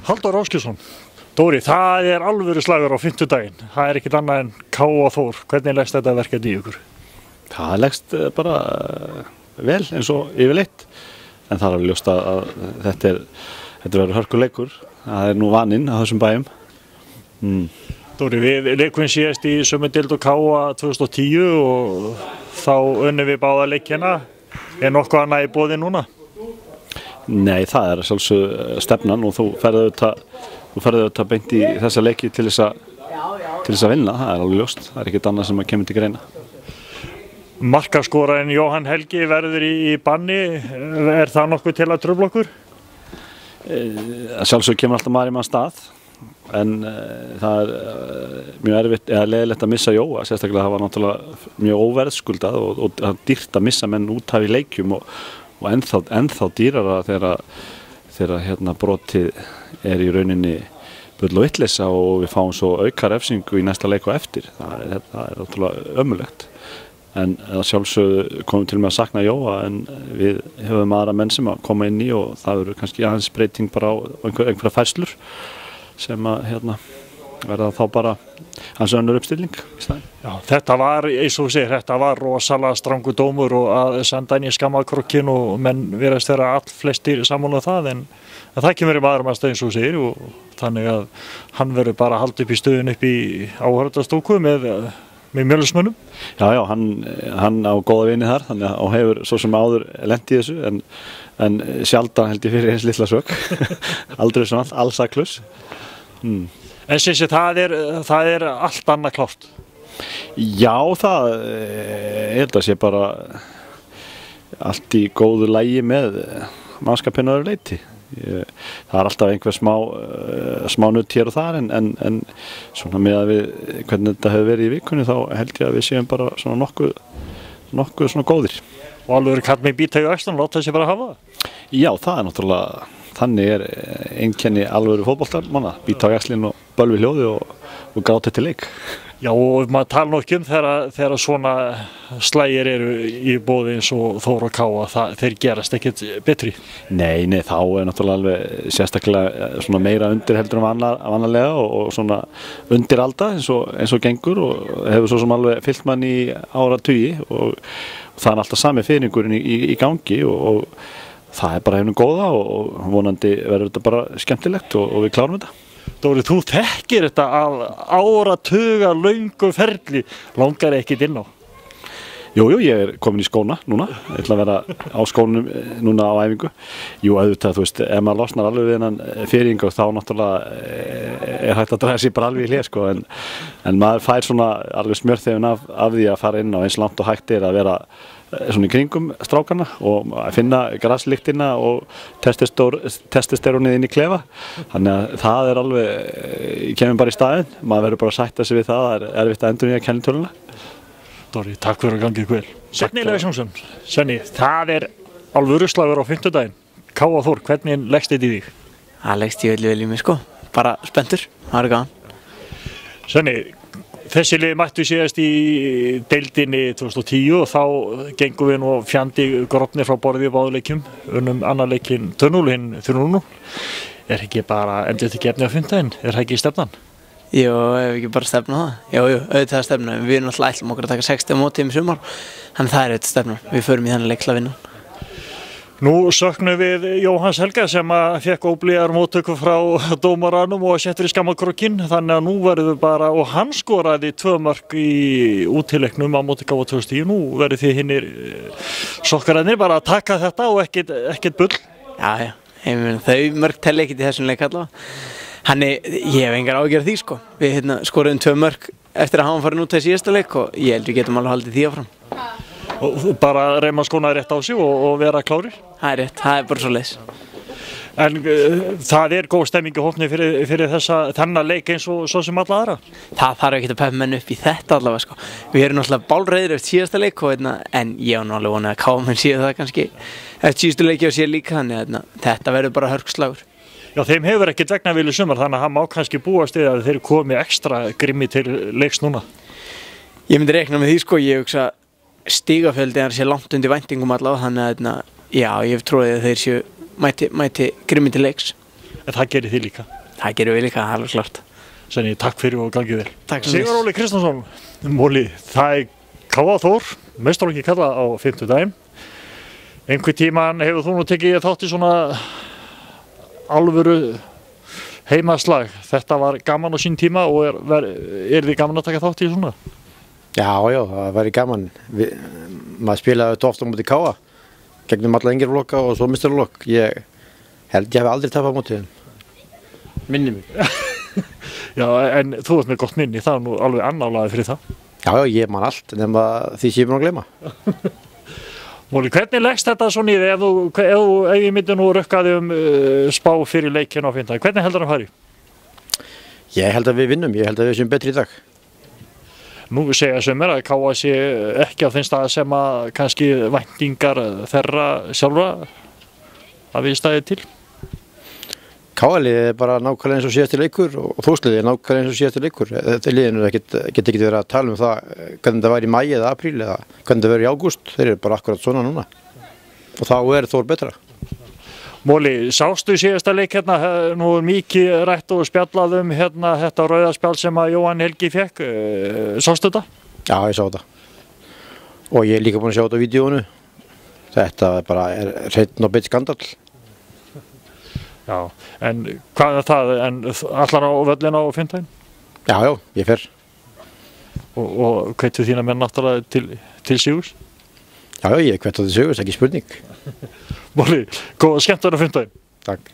Halldór Ásgeirsson, Dóri, það alvöru slagur á fimmtudaginn. Það ekkert annað en K.A. Þór. Hvernig leggst þetta verkefni í ykkur? Það leggst bara vel eins og yfirleitt. En það alveg ljóst að þetta verður hörkuleikur. Það nú vaninn á þessum bæjum. Dóri, við leikum síðast í sömu deild og K.A. 2010 og þá unnum við báða leikina. Nokkuð annað í boði núna? Nei, það sjálfsög stefnan og þú ferðu auðvitað beint í þessa leiki til þess að vinna, það alveg ljóst, það ekkert annað sem kemur til greina. Markaskorarinn Jóhann Helgi verður í banni, það nokkuð til að trufla okkur? Sjálfsög kemur alltaf maður í mann stað, en það mjög erfitt, eða leiðilegt að missa Jóa, sérstaklega það var náttúrulega mjög óverðskuldað og það er dýrt að missa menn út af í leikjum og ennþá dýrara þegar brotið í rauninni bull og vitleysa og við fáum svo auka refsingu í næsta leik og eftir. Það er náttúrulega ömurlegt. En sjálfsögðu komum til með að sakna Jóa en við höfum aðra menn sem að koma inn í og það eru kannski aðeins breyting bara á einhverja færslur sem að verða þá bara hans önnur uppstilling í staðinn. Já, þetta var, eins og þú segir, þetta var rosalega strangur dómur og að senda inn í skammakrokkin og menn virðast vera allflestir sammála það en það kemur í maðurum að stöð eins og þú segir og þannig að hann verður bara að halda upp í stöðun upp í áhörðastóku með Mjölnismönnum. Já, hann á góða vini þar þannig að hefur svo sem áður lent í þessu en sjaldan held ég fyrir eins litla sök. Aldrei svona allsaklaus. En þessi, það allt annað klárt? Já, það þetta sé bara allt í góðu lagi með mannskapinn að öðru leyti. Það alltaf einhver smá nutt hér og þar en svona með að við hvernig þetta hefur verið í vikunni þá held ég að við séum bara svona nokkuð svona góðir. Og alveg kall með bítægu axlan, láta þessi bara hafa það? Já, það náttúrulega þannig einkenni alvöru fótboltamanna, bíta á jaxlinn og bölvi hljóði og gráti til leik. Já, og maður tala nú ekki þegar svona slægir eru í boði eins og Þór og K.A. Þeir gerast ekkert betri. Nei, þá náttúrulega alveg sérstaklega svona meira undir heldur en vanalega og svona undir alda eins og gengur og hefur svo sem alveg fyllt mann í áratugi og það alltaf sami fiðringurinn í gangi og það bara hefnum góða og vonandi verður þetta bara skemmtilegt og við klárum þetta. Dóri, þú þekkir þetta af áratuga löngu ferli, langar ekkert inn á? Jú, ég komin í skóna núna, ég ætla að vera á skónum núna á æfingu. Jú, auðvitað, þú veist, ef maður losnar alveg við þennan firringu þá náttúrulega hægt að draga sér bara alveg í hlé, sko, en maður fær svona alveg smjörþefinn af því að fara inn á eins langt og hægt að vera svona í kringum strákarna og að finna graslyktina og testosterónið inn í klefa. Þannig að það alveg, kemur bara í staðinn, maður verður bara að sætta sig við það erfitt að endurnýja kennitöluna. Dóri, takk fyrir að gangið vel. Svenni Leifsson, Svenni, það alvöru slagur á fimmtudaginn. K.A. Þór, hvernig leggst þetta í þig? Það leggst vel í mig, sko. Bara spenntur, það gaman. Svenni, þessi lið mættu síðast í deildinni 2010 og þá gengum við nú fjandi gropni frá borði í báðuleikjum, unnum annar leikinn 2-0, hinn 3-0. Ekki bara endur þetta gefni á fimmtudaginn? Það ekki stefnan? Jú, ef ekki bara stefna það. Jú, auðvitað stefna. Við náttúrulega ætlum okkur að taka 60 mótið í sumar, þannig það auðvitað stefna. Við förum í þennan leik til að vinna. Nú söknum við Jóhanns Helga sem fékk óblíðar móttöku frá dómaranum og settur í skammakrokkin, þannig að nú verður við bara, og hann skoraði 2 mörk í útileiknum á móti K.A. 2010, nú verður þið hinnir sokkararnir bara að taka þetta og ekkert bull. Já, þau mörk telli ekkert í þessum leik allavega. Þannig, ég hef engar áhyggjur af því, sko. Við skoruðum 2 mörk eftir að hafa farin út í síðasta leik og ég held við getum alveg haldið því áfram. Og bara reyma skóna rétt á sig og vera klárir? Það rétt, það bara svoleiðis. En það góð stemming í hópni fyrir þennan leik eins og svo sem alla aðra? Það þarf ekki að peppa menn upp í þetta allavega, sko. Við erum náttúrulega bálreiðir eftir síðasta leik en ég á nú alveg vonað að K.A. séu það kannski eftir síðustu leiki og séu líka þannig að þetta verður bara hörkuslagur. Já, þeim hefur ekkert vegnavíl í sumar þannig að hann má kannski búast við að þeir komi ekstra grimmi til leiks núna. Ég myndi reikna með því, sko. Ég hugsa stigafjöldi sé langt undir væntingum allavega þannig að já, ég hef trúið að þeir séu mæti grimmi til leiks. En það gerir þið líka? Það gerum við líka, alveg klart. Senni, takk fyrir og gangið vel. Takk sem Sigur Óli Kristjánsson, Móli, það K.A. Þór, meistarflokki kalla á 50 daginn. Einhver tíman hefur þú nú tekið þátt í svona alvöru heimaslag. Þetta var gaman á sín tíma og er þið gaman að taka þátt í svona? Já, það væri gaman. Maður spilaði þetta ofta á móti K.A. gegnum alla yngri flokka og svo meistaraflokk. Ég held ég hef aldrei tapað á móti þeim. Minni mig. Já, en þú ert með gott minni, það er nú alveg annálaði fyrir það. Já, ég man allt, nema því sem ég er búinn að gleyma. Móli, hvernig leggst þetta svo niður ef ég myndi nú rökkaði spá fyrir leikinn á fimmtudaginn? Hvernig heldur það fari? Ég held að við vinnum, ég held að við séum betri í dag. Nú segja sumir að K.A. sé ekki á þeim stað sem að kannski væntingar þeirra sjálfra að við staðið til. K.A.liðið er bara nákvæmlega eins og síðasti leikur og Þórsliðið er nákvæmlega eins og síðasti leikur. Þetta liðinu get ekki verið að tala um það hvernig það var í maí eða apríl eða hvernig það verið í ágúst. Þeir eru bara akkurat svona núna. Og þá er Þór betra. Móli, sástu síðasta leik hérna, nú er mikið rætt og spjallað hérna þetta rauðaspjald sem að Jóhann Helgi fekk. Sástu þetta? Já, ég sá þetta. Og ég er líka búinn að sjá þetta á vídeóinu. Þetta bara er hreinn og beitt skandall. Já, en hvað er það? En allar á völlin á fimmtudaginn? Já, ég fer. Og hvetur þína menn náttúrulega til sigurs? Já, ég hvet á til sigurs, ekki spurning. Móli, góða skemmtun á fimmtudaginn. Takk.